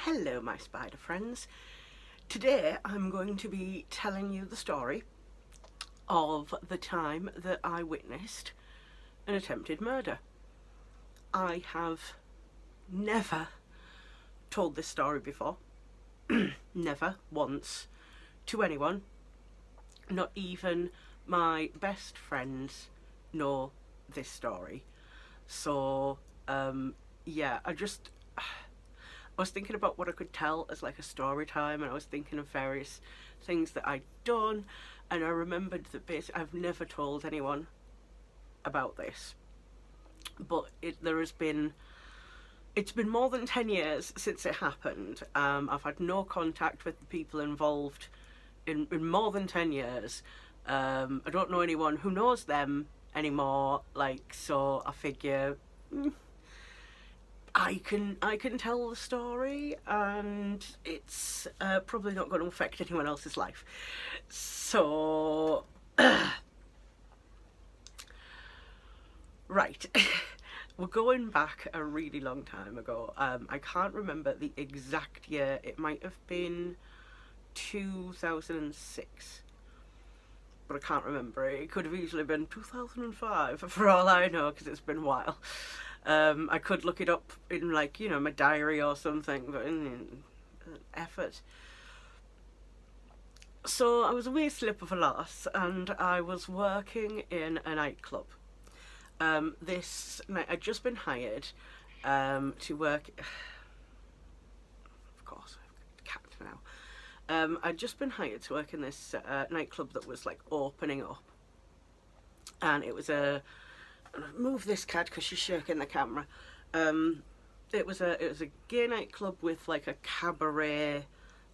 Hello my spider friends. Today I'm going to be telling you the story of the time that I witnessed an attempted murder. I have never told this story before, never once, to anyone. Not even my best friends know this story. So yeah, I was thinking about what I could tell as like a story time, and I was thinking of various things that I'd done, and I remembered that basically I've never told anyone about this. But it's been more than 10 years since it happened. I've had no contact with the people involved in more than 10 years. I don't know anyone who knows them anymore, so I figure I can tell the story, and it's probably not going to affect anyone else's life. So, right, we're going back a really long time ago. I can't remember the exact year. It might have been 2006. But I can't remember. It could have easily been 2005 for all I know, because it's been a while. I could look it up in my diary or something, but in effort. So I was a wee slip of a lass, and I was working in a nightclub. This night I'd just been hired to work. Of course, I've got a cat now. I'd just been hired to work in this nightclub that was opening up, and it was a move this cat because she's shaking the camera. It was a gay nightclub with a cabaret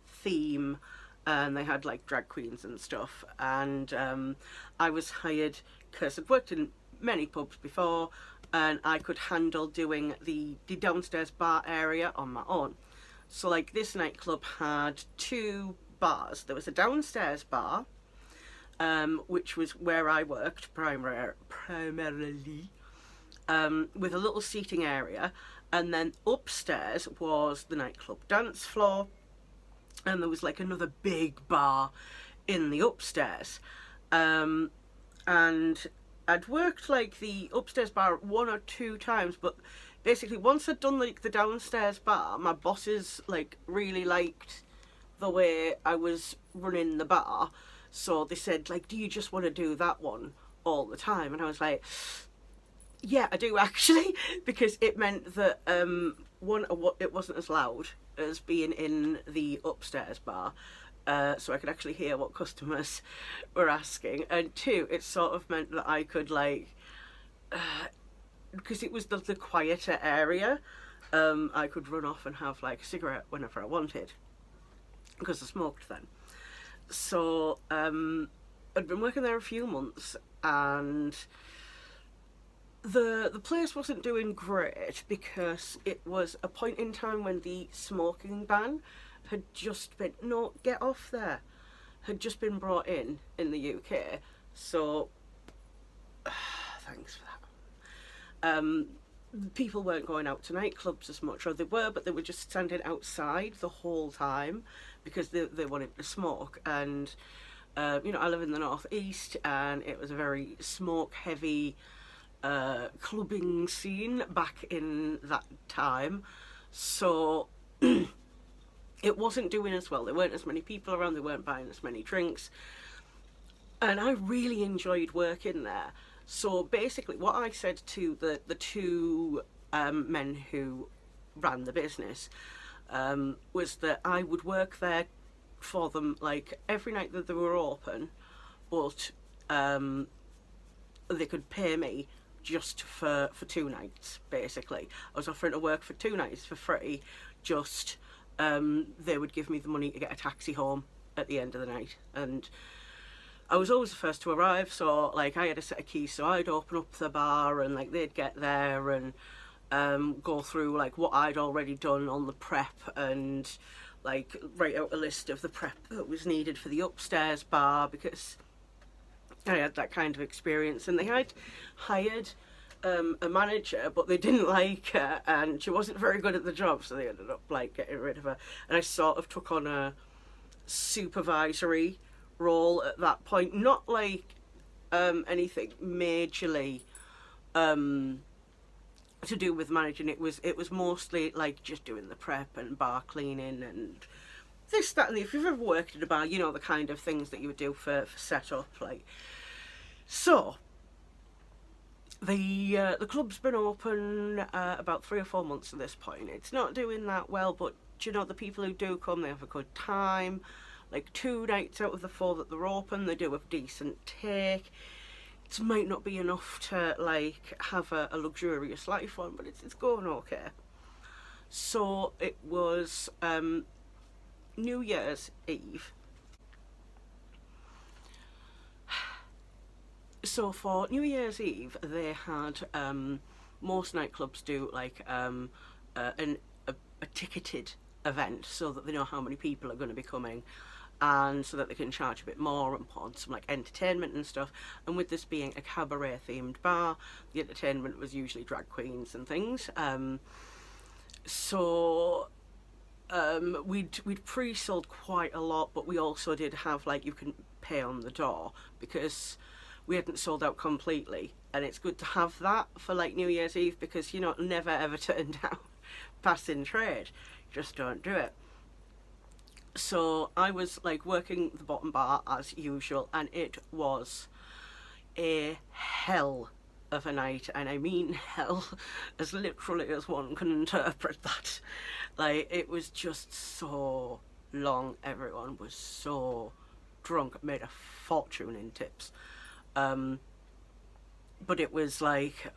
theme, and they had drag queens and stuff. And I was hired because I'd worked in many pubs before, and I could handle doing the downstairs bar area on my own. So this nightclub had two bars. There was a downstairs bar, which was where I worked primarily, with a little seating area, and then upstairs was the nightclub dance floor, and there was another big bar in the upstairs. And I'd worked the upstairs bar one or two times, but basically once I'd done the downstairs bar, my bosses really liked the way I was running the bar. So they said, do you just want to do that one all the time? And I was like, yeah, I do actually, because it meant that it wasn't as loud as being in the upstairs bar, so I could actually hear what customers were asking. And two, it sort of meant that I could because it was the quieter area, I could run off and have a cigarette whenever I wanted, because I smoked then. So I'd been working there a few months, and the place wasn't doing great, because it was a point in time when the smoking ban had just been get off there had just been brought in the UK. So thanks for that. People weren't going out to nightclubs as much, or they were, but they were just standing outside the whole time because they wanted to smoke. And I live in the northeast, and it was a very smoke heavy clubbing scene back in that time. So it wasn't doing as well. There weren't as many people around, they weren't buying as many drinks, and I really enjoyed working there. So basically what I said to the two men who ran the business was that I would work there for them every night that they were open, but they could pay me just for 2 nights. Basically I was offering to work for 2 nights for free, just they would give me the money to get a taxi home at the end of the night. And I was always the first to arrive, so I had a set of keys, so I'd open up the bar, and they'd get there and go through what I'd already done on the prep, and write out a list of the prep that was needed for the upstairs bar, because I had that kind of experience. And they had hired a manager, but they didn't like her, and she wasn't very good at the job, so they ended up like getting rid of her. And I sort of took on a supervisory role at that point, not like anything majorly to do with managing. It was mostly like just doing the prep and bar cleaning and this, that, and the. If you've ever worked at a bar, you know the kind of things that you would do for setup, like. So the club's been open about 3 or 4 months at this point. It's not doing that well, but you know, the people who do come, they have a good time. Like 2 nights out of the 4 that they're open, they do a decent take. It might not be enough to like have a luxurious life on, but it's going okay. So it was New Year's Eve. So for New Year's Eve, they had most nightclubs do like a ticketed event, so that they know how many people are going to be coming, and so that they can charge a bit more and put on some like entertainment and stuff. And with this being a cabaret themed bar, the entertainment was usually drag queens and things. So we'd pre-sold quite a lot, but we also did have like, you can pay on the door, because we hadn't sold out completely. And it's good to have that for like New Year's Eve, because you know, never ever turn down passing trade. Just don't do it. So I was like working the bottom bar as usual, and it was a hell of a night, and I mean hell as literally as one can interpret that. Like, it was just so long. Everyone was so drunk, made a fortune in tips. But it was like,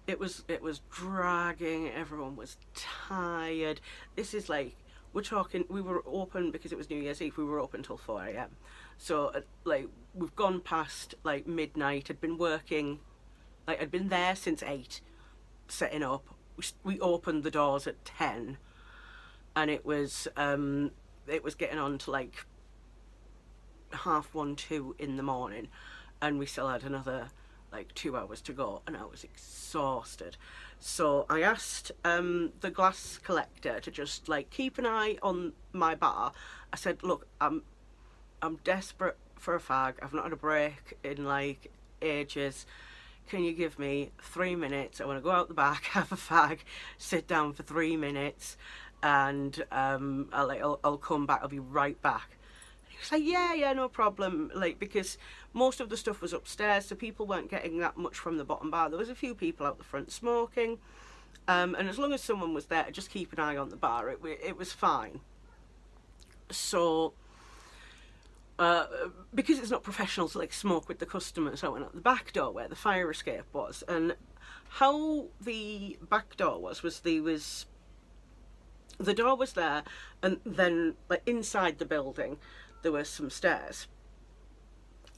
it was dragging. Everyone was tired. This is like, we're talking, we were open because it was New Year's Eve. We were open till 4 a.m. So like, we've gone past like midnight. I'd been working, like I'd been there since 8, setting up. We opened the doors at 10, and it was getting on to like 1:30, 2 in the morning, and we still had another like 2 hours to go, and I was exhausted. So I asked the glass collector to just like keep an eye on my bar. I said, look, I'm desperate for a fag. I've not had a break in like ages. Can you give me 3 minutes? I want to go out the back, have a fag, sit down for 3 minutes, and I'll come back. I'll be right back. He was like, yeah, no problem. Like, because most of the stuff was upstairs, so people weren't getting that much from the bottom bar. There was a few people out the front smoking, and as long as someone was there to just keep an eye on the bar, it was fine. So because it's not professional to like smoke with the customers, I went out the back door where the fire escape was. And how the back door was the door was there, and then like inside the building there were some stairs,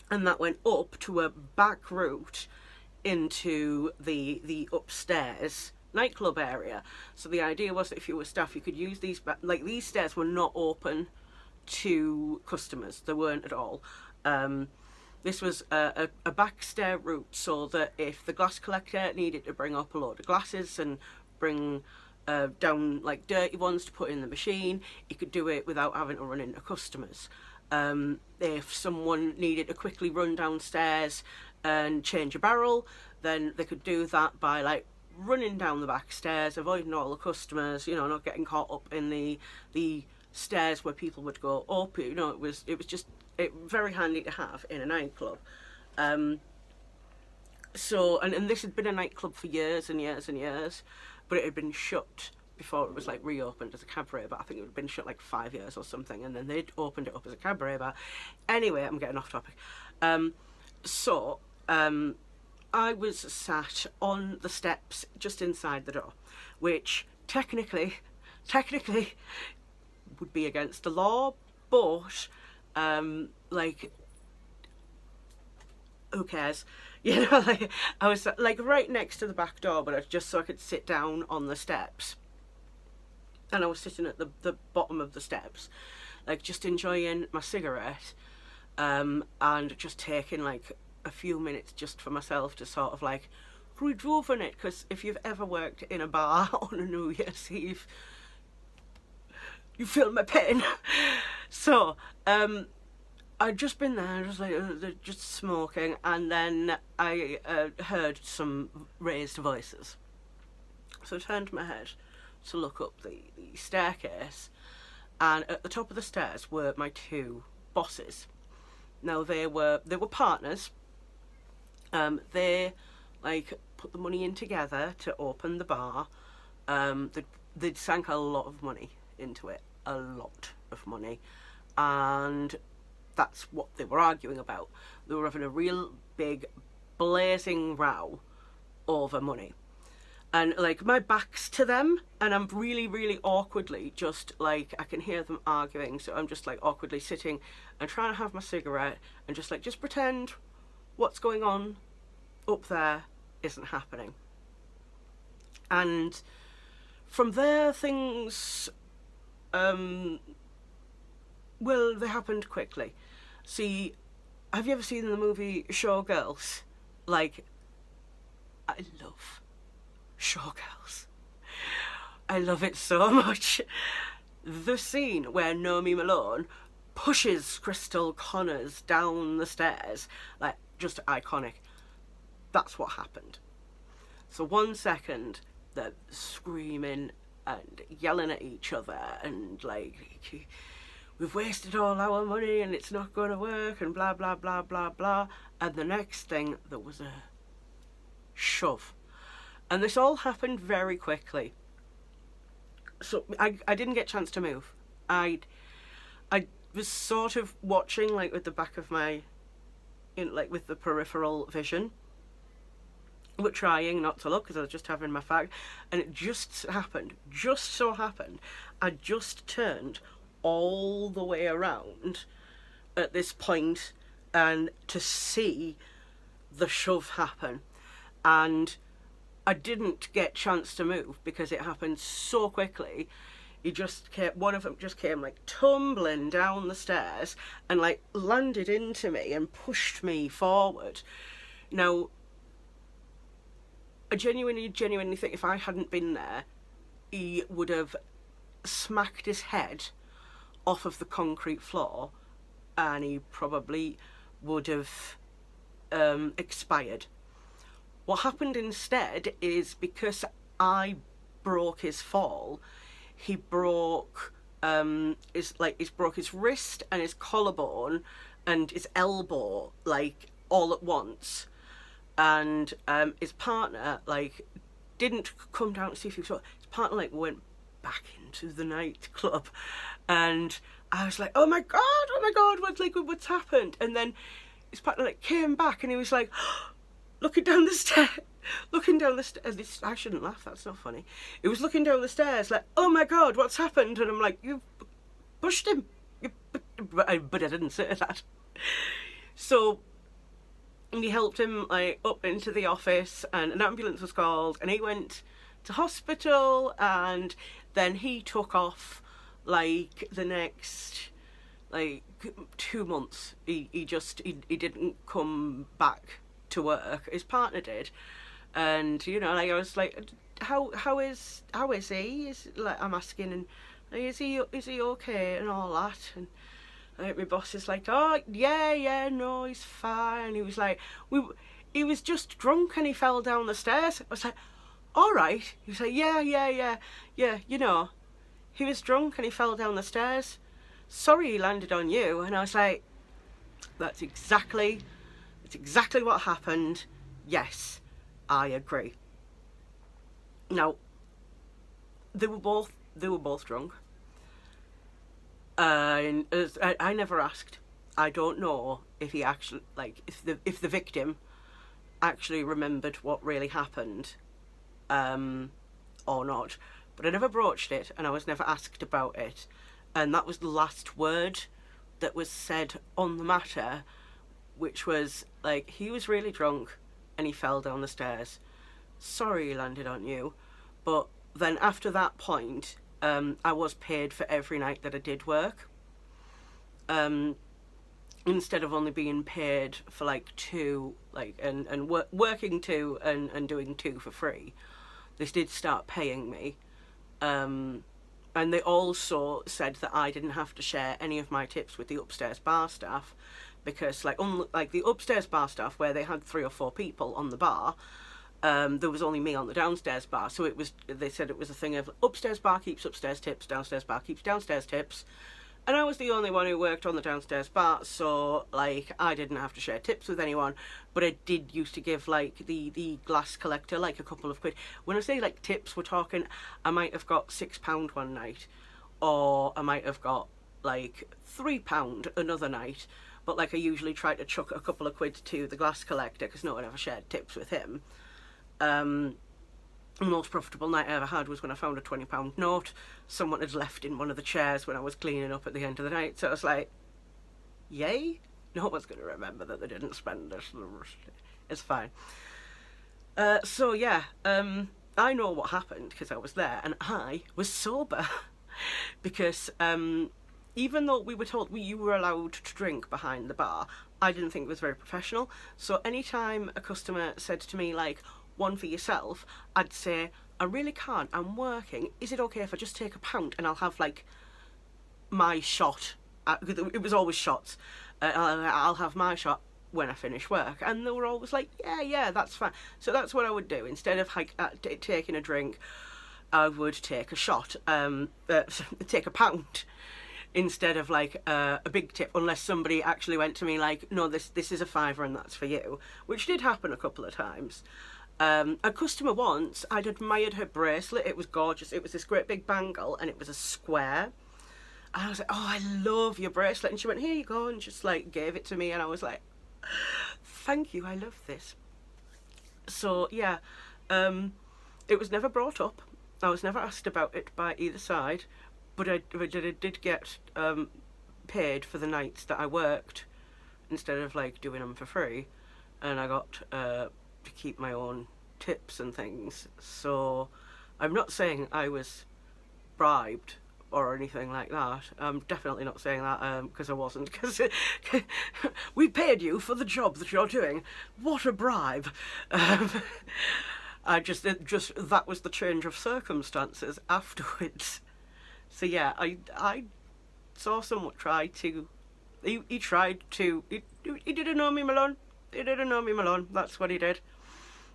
and that went up to a back route into the upstairs nightclub area. So the idea was that if you were staff, you could use these, like these stairs were not open to customers. They weren't at all. This was a back stair route, so that if the glass collector needed to bring up a load of glasses and bring down like dirty ones to put in the machine, he could do it without having to run into customers. If someone needed to quickly run downstairs and change a barrel, then they could do that by like running down the back stairs, avoiding all the customers, you know, not getting caught up in the stairs where people would go up. You know, it was just very handy to have in a nightclub. So and this had been a nightclub for years and years and years, but it had been shut before it was like reopened as a cabaret bar. I think it had been shut like 5 years or something, and then they'd opened it up as a cabaret bar. Anyway, I'm getting off topic. I was sat on the steps just inside the door, which technically would be against the law, but like, who cares? You know, like, I was like right next to the back door, but just so I could sit down on the steps. And I was sitting at the bottom of the steps, like just enjoying my cigarette, and just taking like a few minutes just for myself to sort of like rejuvenate, because if you've ever worked in a bar on a New Year's Eve, you feel my pain. So I'd just been there, just like just smoking, and then I heard some raised voices. So I turned my head to look up the staircase, and at the top of the stairs were my two bosses. Now they were partners. They like put the money in together to open the bar. They'd sank a lot of money into it, a lot of money, and that's what they were arguing about. They were having a real big blazing row over money, and like my back's to them, and I'm really, really awkwardly just like, I can hear them arguing, so I'm just like awkwardly sitting and trying to have my cigarette and just pretend what's going on up there isn't happening. And from there things well, they happened quickly. See, have you ever seen the movie Showgirls? Like, I love Showgirls. I love it so much. The scene where Nomi Malone pushes Crystal Connors down the stairs, like, just iconic. That's what happened. So 1 second, they're screaming and yelling at each other and like, we've wasted all our money and it's not going to work and blah, blah, blah, blah, blah. And the next thing, there was a shove. And this all happened very quickly. So I didn't get a chance to move. I was sort of watching like with the back of my, like with the peripheral vision, but trying not to look because I was just having my fag. And it just so happened, I just turned all the way around at this point and to see the shove happen. And I didn't get a chance to move because it happened so quickly. One of them just came like tumbling down the stairs and like landed into me and pushed me forward. Now, I genuinely think if I hadn't been there, he would have smacked his head off of the concrete floor and he probably would have expired. What happened instead is, because I broke his fall, he broke his wrist and his collarbone and his elbow like all at once. And his partner like didn't come down to see if he was. His partner like went back into the nightclub, and I was like, oh my god, what's happened? And then his partner like came back and he was like, looking down the stairs. I shouldn't laugh, that's not funny. He was looking down the stairs like, oh my god, what's happened? And I'm like, you pushed him. But I didn't say that. So we helped him like up into the office, and an ambulance was called, and he went to hospital, and then he took off like the next like 2 months. He didn't come back to work. His partner did, and you know, like I was like, how is he? I'm asking, and like, is he okay and all that? And like, my boss is like, oh yeah, no, he's fine. He was like, he was just drunk and he fell down the stairs. I was like, all right. He was like, yeah, you know, he was drunk and he fell down the stairs. Sorry he landed on you. And I was like, that's exactly what happened. Yes, I agree. Now, they were both drunk. And I never asked. I don't know if he actually, like, if the victim actually remembered what really happened, or not. But I never broached it, and I was never asked about it. And that was the last word that was said on the matter, which was like, he was really drunk and he fell down the stairs. Sorry he landed on you. But then after that point, I was paid for every night that I did work. instead of only being paid for like two, like and working two and doing two for free, they did start paying me. And they also said that I didn't have to share any of my tips with the upstairs bar staff, because like the upstairs bar staff, where they had 3 or 4 people on the bar, there was only me on the downstairs bar. So they said it was a thing of upstairs bar keeps upstairs tips, downstairs bar keeps downstairs tips. And I was the only one who worked on the downstairs bar, so like I didn't have to share tips with anyone. But I did used to give like the glass collector like a couple of quid. When I say like tips, we're talking I might have got £6 one night, or I might have got like £3 another night. But like I usually try to chuck a couple of quid to the glass collector because no one ever shared tips with him. The most profitable night I ever had was when I found a £20 note someone had left in one of the chairs when I was cleaning up at the end of the night. So I was like, yay, no one's going to remember that they didn't spend it. It's fine. So yeah, I know what happened because I was there and I was sober. Because even though we were told you were allowed to drink behind the bar, I didn't think it was very professional. So anytime a customer said to me like, one for yourself, I'd say, I really can't, I'm working, is it okay if I just take a pound and I'll have like my shot, it was always shots, I'll have my shot when I finish work. And they were always like, yeah, that's fine. So that's what I would do. Instead of like taking a drink, I would take a shot, take a pound, instead of like a big tip, unless somebody actually went to me like, no, this is a £5 and that's for you, which did happen a couple of times. A customer once, I'd admired her bracelet, it was gorgeous, it was this great big bangle and it was a square, and I was like, oh, I love your bracelet, and she went, here you go, and just like gave it to me, and I was like, thank you, I love this. So yeah, it was never brought up, I was never asked about it by either side, but I did get paid for the nights that I worked instead of like doing them for free, and I got to keep my own tips and things. So I'm not saying I was bribed or anything like that. I'm definitely not saying that because I wasn't, because we paid you for the job that you're doing. What a bribe. I just that was the change of circumstances afterwards. So yeah, I saw someone try to, he did a Nomi Malone. He did a Nomi Malone, that's what he did.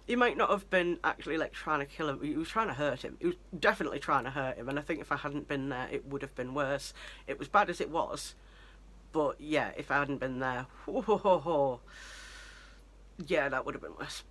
He might not have been actually like trying to kill him, he was trying to hurt him. He was definitely trying to hurt him, and I think if I hadn't been there it would have been worse. It was bad as it was, but yeah, if I hadn't been there, yeah, that would have been worse.